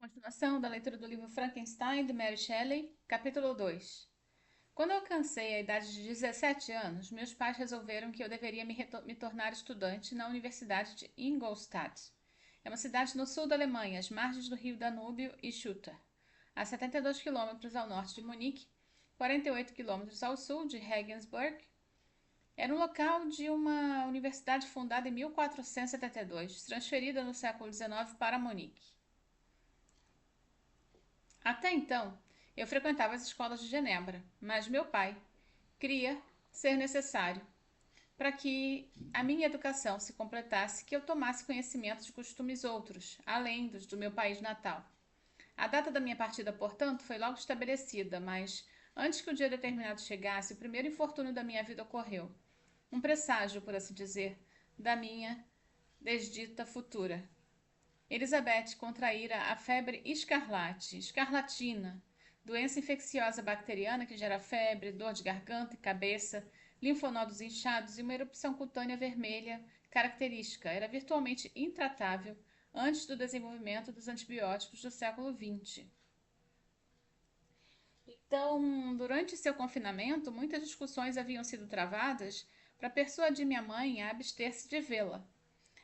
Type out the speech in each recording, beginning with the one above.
Continuação da leitura do livro Frankenstein, de Mary Shelley, capítulo 2. Quando eu alcancei a idade de 17 anos, meus pais resolveram que eu deveria me tornar estudante na Universidade de Ingolstadt. É uma cidade no sul da Alemanha, às margens do rio Danúbio e Schutter, a 72 quilômetros ao norte de Munique, 48 quilômetros ao sul de Regensburg. Era um local de uma universidade fundada em 1472, transferida no século XIX para Munique. Até então, eu frequentava as escolas de Genebra, mas meu pai cria ser necessário para que a minha educação se completasse que eu tomasse conhecimento de costumes outros, além dos do meu país natal. A data da minha partida, portanto, foi logo estabelecida, mas antes que o dia determinado chegasse, o primeiro infortúnio da minha vida ocorreu. Um presságio, por assim dizer, da minha desdita futura. Elizabeth contraíra a febre escarlatina, doença infecciosa bacteriana que gera febre, dor de garganta e cabeça, linfonodos inchados e uma erupção cutânea vermelha característica. Era virtualmente intratável antes do desenvolvimento dos antibióticos do século XX. Então, durante seu confinamento, muitas discussões haviam sido travadas para persuadir minha mãe a abster-se de vê-la.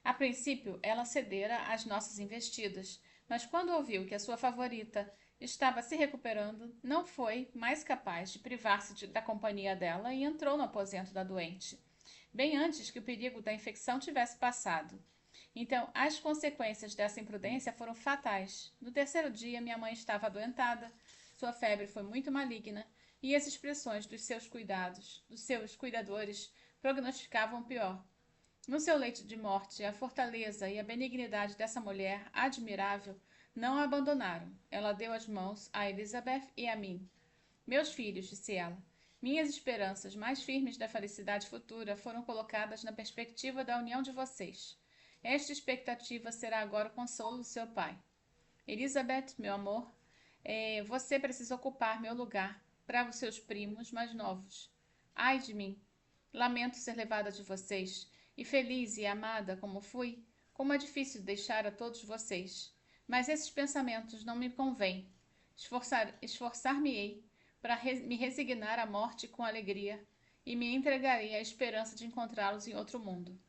A princípio, ela cedera às nossas investidas, mas quando ouviu que a sua favorita estava se recuperando, não foi mais capaz de privar-se da companhia dela e entrou no aposento da doente, bem antes que o perigo da infecção tivesse passado. Então, as consequências dessa imprudência foram fatais. No terceiro dia, minha mãe estava adoentada, sua febre foi muito maligna e as expressões dos seus cuidadores, prognosticavam o pior. No seu leito de morte, a fortaleza e a benignidade dessa mulher admirável não a abandonaram. Ela deu as mãos a Elizabeth e a mim. Meus filhos, disse ela, minhas esperanças mais firmes da felicidade futura foram colocadas na perspectiva da união de vocês. Esta expectativa será agora o consolo do seu pai. Elizabeth, meu amor, você precisa ocupar meu lugar para os seus primos mais novos. Ai de mim! Lamento ser levada de vocês, e feliz e amada como fui, como é difícil deixar a todos vocês. Mas esses pensamentos não me convêm. Esforçar-me-ei para me resignar à morte com alegria, e me entregarei à esperança de encontrá-los em outro mundo.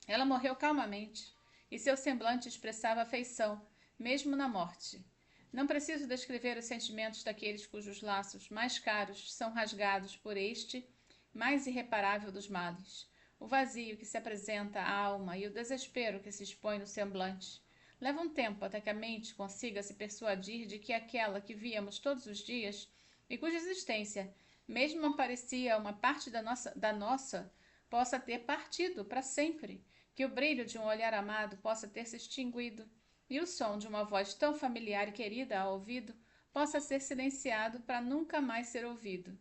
Ela morreu calmamente, e seu semblante expressava afeição, mesmo na morte. Não preciso descrever os sentimentos daqueles cujos laços mais caros são rasgados por este mais irreparável dos males. O vazio que se apresenta à alma e o desespero que se expõe no semblante. Leva um tempo até que a mente consiga se persuadir de que aquela que víamos todos os dias e cuja existência mesmo parecia uma parte da nossa possa ter partido para sempre, que o brilho de um olhar amado possa ter se extinguido e o som de uma voz tão familiar e querida ao ouvido possa ser silenciado para nunca mais ser ouvido.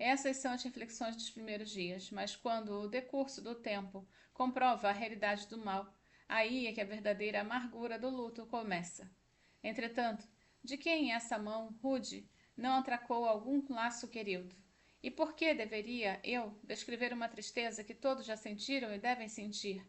Essas são as reflexões dos primeiros dias, mas quando o decurso do tempo comprova a realidade do mal, aí é que a verdadeira amargura do luto começa. Entretanto, de quem essa mão rude não atracou algum laço querido? E por que deveria eu descrever uma tristeza que todos já sentiram e devem sentir?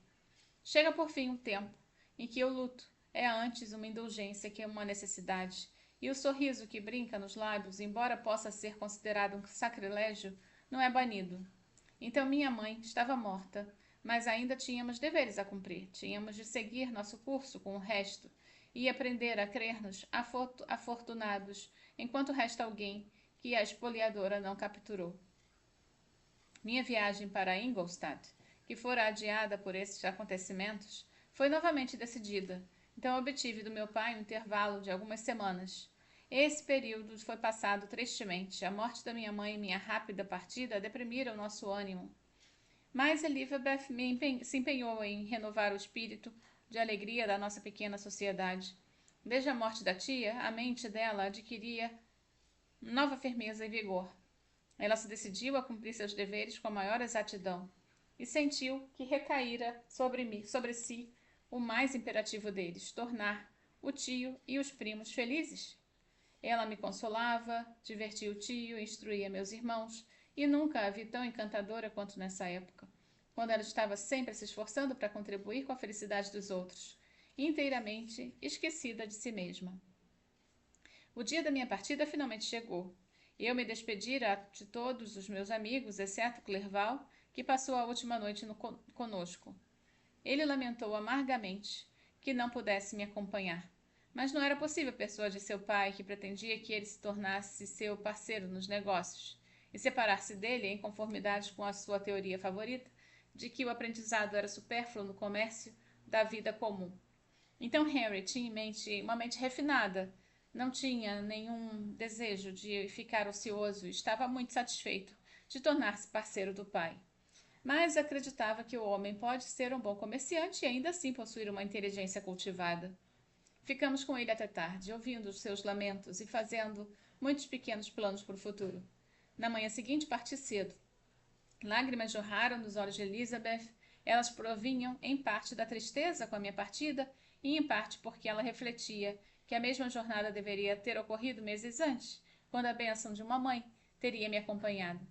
Chega por fim um tempo em que o luto é antes uma indulgência que uma necessidade, e o sorriso que brinca nos lábios, embora possa ser considerado um sacrilégio, não é banido. Então minha mãe estava morta, mas ainda tínhamos deveres a cumprir. Tínhamos de seguir nosso curso com o resto e aprender a crer-nos afortunados, enquanto resta alguém que a espoliadora não capturou. Minha viagem para Ingolstadt, que fora adiada por esses acontecimentos, foi novamente decidida. Então obtive do meu pai um intervalo de algumas semanas. Esse período foi passado tristemente. A morte da minha mãe e minha rápida partida deprimiram nosso ânimo. Mas Elizabeth se empenhou em renovar o espírito de alegria da nossa pequena sociedade. Desde a morte da tia, a mente dela adquiria nova firmeza e vigor. Ela se decidiu a cumprir seus deveres com a maior exatidão e sentiu que recaíra sobre si o mais imperativo deles, tornar o tio e os primos felizes. Ela me consolava, divertia o tio, instruía meus irmãos, e nunca a vi tão encantadora quanto nessa época, quando ela estava sempre se esforçando para contribuir com a felicidade dos outros. inteiramente esquecida de si mesma. O dia da minha partida finalmente chegou. Eu me despedira de todos os meus amigos, exceto Clerval, que passou a última noite conosco. Ele lamentou amargamente que não pudesse me acompanhar, mas não era possível persuadir seu pai, que pretendia que ele se tornasse seu parceiro nos negócios, e separar-se dele em conformidade com a sua teoria favorita de que o aprendizado era supérfluo no comércio da vida comum. Então Henry tinha uma mente refinada, não tinha nenhum desejo de ficar ocioso e estava muito satisfeito de tornar-se parceiro do pai. Mas acreditava que o homem pode ser um bom comerciante e ainda assim possuir uma inteligência cultivada. Ficamos com ele até tarde, ouvindo os seus lamentos e fazendo muitos pequenos planos para o futuro. Na manhã seguinte parti cedo. Lágrimas jorraram dos olhos de Elizabeth. Elas provinham em parte da tristeza com a minha partida e em parte porque ela refletia que a mesma jornada deveria ter ocorrido meses antes, quando a bênção de uma mãe teria me acompanhado.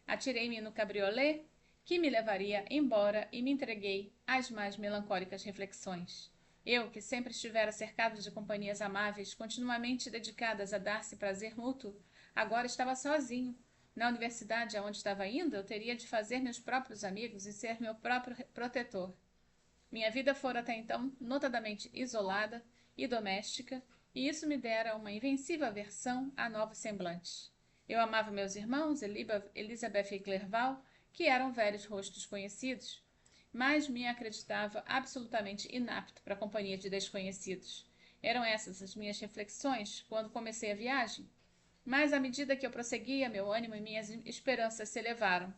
Atirei-me no cabriolé que me levaria embora e me entreguei às mais melancólicas reflexões. Eu, que sempre estivera cercado de companhias amáveis, continuamente dedicadas a dar-se prazer mútuo, agora estava sozinho. Na universidade aonde estava indo, eu teria de fazer meus próprios amigos e ser meu próprio protetor. Minha vida fora até então notadamente isolada e doméstica, e isso me dera uma invencível aversão a novos semblantes. Eu amava meus irmãos, Elizabeth e Clerval, que eram velhos rostos conhecidos, mas me acreditava absolutamente inapto para a companhia de desconhecidos. Eram essas as minhas reflexões quando comecei a viagem. Mas à medida que eu prosseguia, meu ânimo e minhas esperanças se elevaram.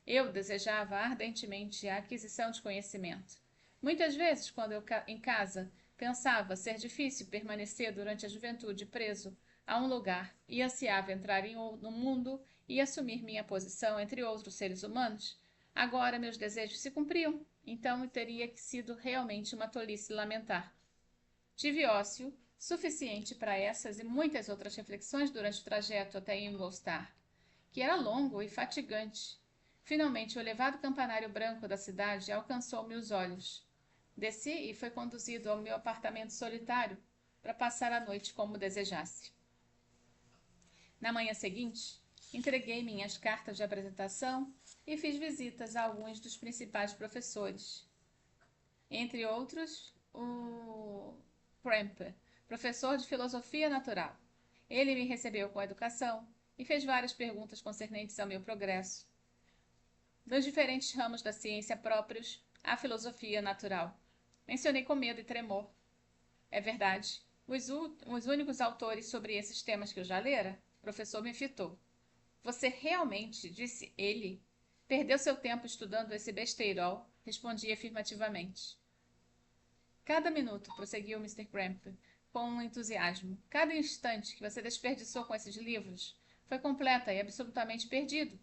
Eu desejava ardentemente a aquisição de conhecimento. Muitas vezes, quando eu em casa pensava ser difícil permanecer durante a juventude preso a um lugar e ansiava entrar no mundo e assumir minha posição entre outros seres humanos, agora meus desejos se cumpriam, então teria sido realmente uma tolice lamentar. Tive ócio suficiente para essas e muitas outras reflexões durante o trajeto até Ingolstadt, que era longo e fatigante. Finalmente, o elevado campanário branco da cidade alcançou meus olhos. Desci e fui conduzido ao meu apartamento solitário para passar a noite como desejasse. Na manhã seguinte, entreguei minhas cartas de apresentação e fiz visitas a alguns dos principais professores. Entre outros, o Premper, professor de filosofia natural. Ele me recebeu com educação e fez várias perguntas concernentes ao meu progresso, dos diferentes ramos da ciência próprios à filosofia natural. Mencionei com medo e tremor. É verdade, os únicos autores sobre esses temas que eu já lera? O professor me fitou. Você realmente, disse ele, perdeu seu tempo estudando esse besteirol? Respondi afirmativamente. Cada minuto, prosseguiu Mr. Crampton, com um entusiasmo, cada instante que você desperdiçou com esses livros foi completa e absolutamente perdido.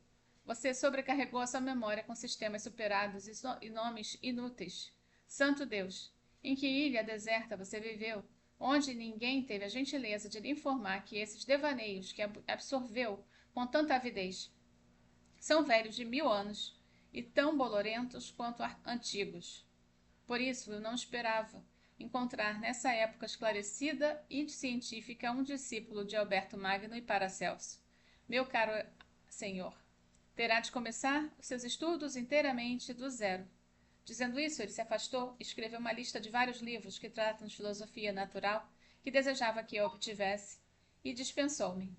Você sobrecarregou a sua memória com sistemas superados e nomes inúteis. Santo Deus! Em que ilha deserta você viveu, onde ninguém teve a gentileza de lhe informar que esses devaneios que absorveu com tanta avidez são velhos de 1000 anos e tão bolorentos quanto antigos. Por isso, eu não esperava encontrar nessa época esclarecida e científica um discípulo de Alberto Magno e Paracelso. Meu caro senhor, terá de começar os seus estudos inteiramente do zero. Dizendo isso, ele se afastou e escreveu uma lista de vários livros que tratam de filosofia natural que desejava que eu obtivesse e dispensou-me.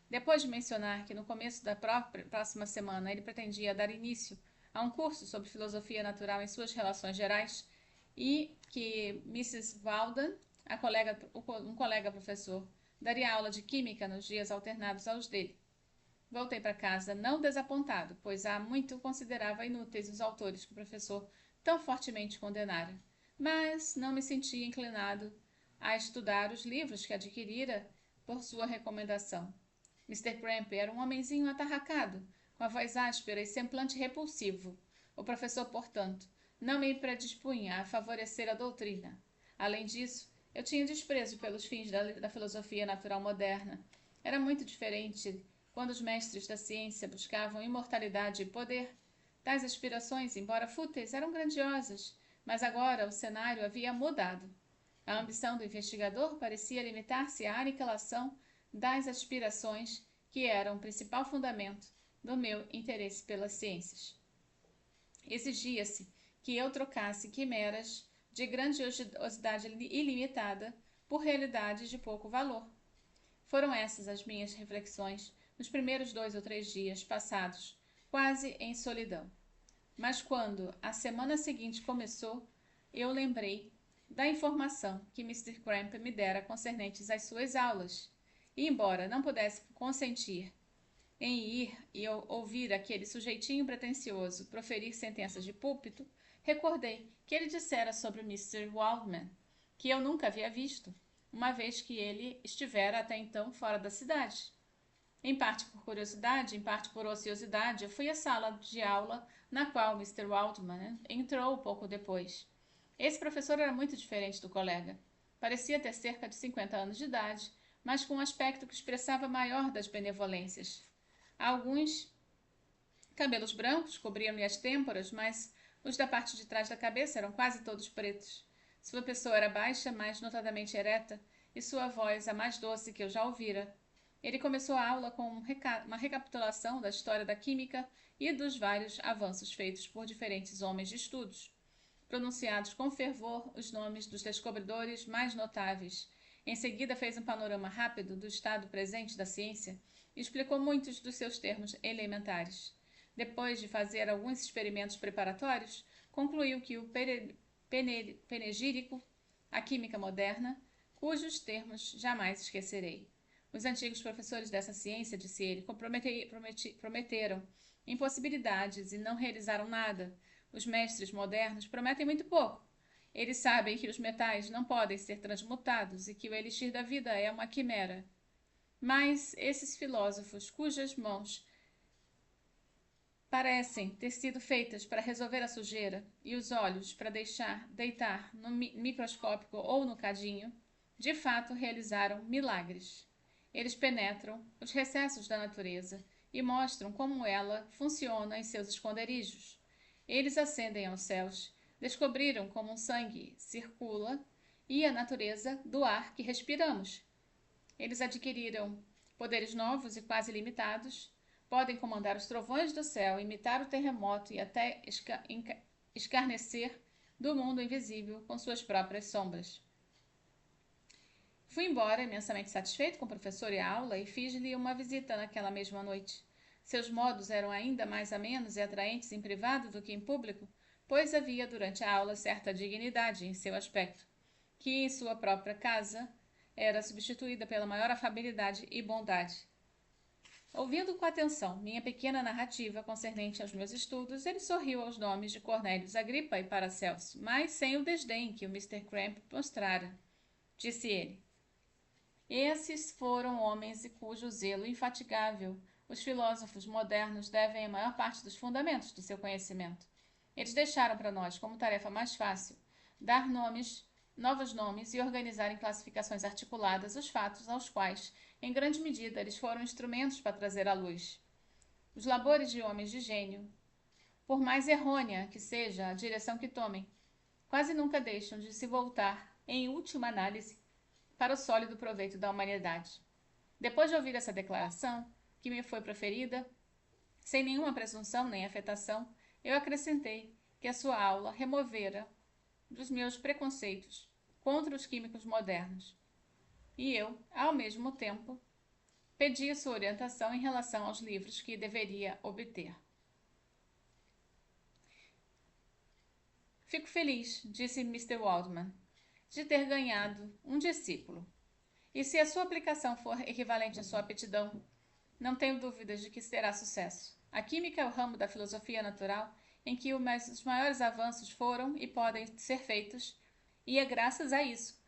Depois de mencionar que no começo da próxima semana ele pretendia dar início a um curso sobre filosofia natural em suas relações gerais, e que Mrs. Walden, um colega professor, daria aula de química nos dias alternados aos dele. Voltei para casa não desapontado, pois há muito considerava inúteis os autores que o professor tão fortemente condenara, mas não me sentia inclinado a estudar os livros que adquirira por sua recomendação. Mr. Crampton era um homenzinho atarracado, com a voz áspera e semblante repulsivo. O professor, portanto, não me predispunha a favorecer a doutrina. Além disso, eu tinha desprezo pelos fins da filosofia natural moderna. Era muito diferente quando os mestres da ciência buscavam imortalidade e poder. Tais aspirações, embora fúteis, eram grandiosas, mas agora o cenário havia mudado. A ambição do investigador parecia limitar-se à aniquilação das aspirações que eram o principal fundamento do meu interesse pelas ciências. Exigia-se que eu trocasse quimeras de grandiosidade ilimitada por realidades de pouco valor. Foram essas as minhas reflexões nos primeiros 2 ou 3 dias passados, quase em solidão. Mas quando a semana seguinte começou, eu lembrei da informação que Mr. Cramp me dera concernentes às suas aulas, e embora não pudesse consentir em ir e ouvir aquele sujeitinho pretensioso proferir sentenças de púlpito, recordei que ele dissera sobre Mr. Waldman, que eu nunca havia visto, uma vez que ele estivera até então fora da cidade. Em parte por curiosidade, em parte por ociosidade, eu fui à sala de aula na qual Mr. Waldman entrou pouco depois. Esse professor era muito diferente do colega. Parecia ter cerca de 50 anos de idade, mas com um aspecto que expressava a maior das benevolências. Alguns cabelos brancos cobriam-lhe as têmporas, mas os da parte de trás da cabeça eram quase todos pretos. Sua pessoa era baixa, mas notadamente ereta, e sua voz a mais doce que eu já ouvira. Ele começou a aula com uma recapitulação da história da química e dos vários avanços feitos por diferentes homens de estudos, pronunciados com fervor os nomes dos descobridores mais notáveis. Em seguida fez um panorama rápido do estado presente da ciência e explicou muitos dos seus termos elementares. Depois de fazer alguns experimentos preparatórios, concluiu que o panegírico, a química moderna, cujos termos jamais esquecerei. Os antigos professores dessa ciência, disse ele, prometeram impossibilidades e não realizaram nada. Os mestres modernos prometem muito pouco. Eles sabem que os metais não podem ser transmutados e que o elixir da vida é uma quimera. Mas esses filósofos, cujas mãos parecem ter sido feitas para resolver a sujeira e os olhos para deitar no microscópio ou no cadinho, de fato realizaram milagres. Eles penetram os recessos da natureza e mostram como ela funciona em seus esconderijos. Eles ascendem aos céus, descobriram como o sangue circula e a natureza do ar que respiramos. Eles adquiriram poderes novos e quase limitados, podem comandar os trovões do céu, imitar o terremoto e até escarnecer do mundo invisível com suas próprias sombras. Fui embora, imensamente satisfeito com o professor e a aula, e fiz-lhe uma visita naquela mesma noite. Seus modos eram ainda mais amenos e atraentes em privado do que em público, pois havia durante a aula certa dignidade em seu aspecto, que em sua própria casa era substituída pela maior afabilidade e bondade. Ouvindo com atenção minha pequena narrativa concernente aos meus estudos, ele sorriu aos nomes de Cornélios Agripa e Paracelso, mas sem o desdém que o Mr. Cramp mostrara. Disse ele: esses foram homens e cujo zelo infatigável os filósofos modernos devem a maior parte dos fundamentos do seu conhecimento. Eles deixaram para nós, como tarefa mais fácil, dar novos nomes e organizar em classificações articuladas os fatos aos quais, em grande medida, eles foram instrumentos para trazer à luz. Os labores de homens de gênio, por mais errônea que seja a direção que tomem, quase nunca deixam de se voltar, em última análise, para o sólido proveito da humanidade. Depois de ouvir essa declaração, que me foi proferida, sem nenhuma presunção nem afetação, eu acrescentei que a sua aula removera dos meus preconceitos contra os químicos modernos. E eu, ao mesmo tempo, pedi a sua orientação em relação aos livros que deveria obter. Fico feliz, disse Mr. Waldman, de ter ganhado um discípulo. E se a sua aplicação for equivalente à sua aptidão, não tenho dúvidas de que terá sucesso. A química é o ramo da filosofia natural em que os maiores avanços foram e podem ser feitos, e é graças a isso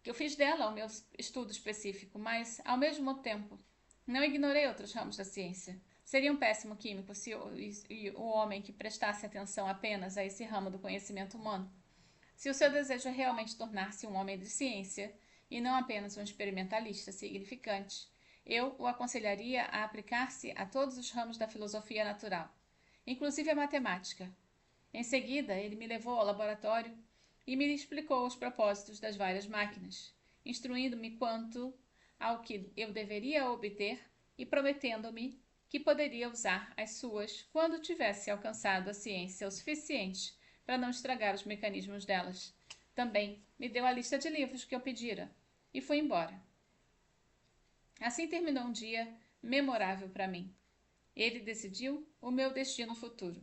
que eu fiz dela o meu estudo específico, mas, ao mesmo tempo, não ignorei outros ramos da ciência. Seria um péssimo químico se o homem que prestasse atenção apenas a esse ramo do conhecimento humano. Se o seu desejo é realmente tornar-se um homem de ciência, e não apenas um experimentalista significante, eu o aconselharia a aplicar-se a todos os ramos da filosofia natural, inclusive a matemática. Em seguida, ele me levou ao laboratório e me explicou os propósitos das várias máquinas, instruindo-me quanto ao que eu deveria obter e prometendo-me que poderia usar as suas quando tivesse alcançado a ciência o suficiente para não estragar os mecanismos delas. Também me deu a lista de livros que eu pedira e fui embora. Assim terminou um dia memorável para mim. Ele decidiu o meu destino futuro.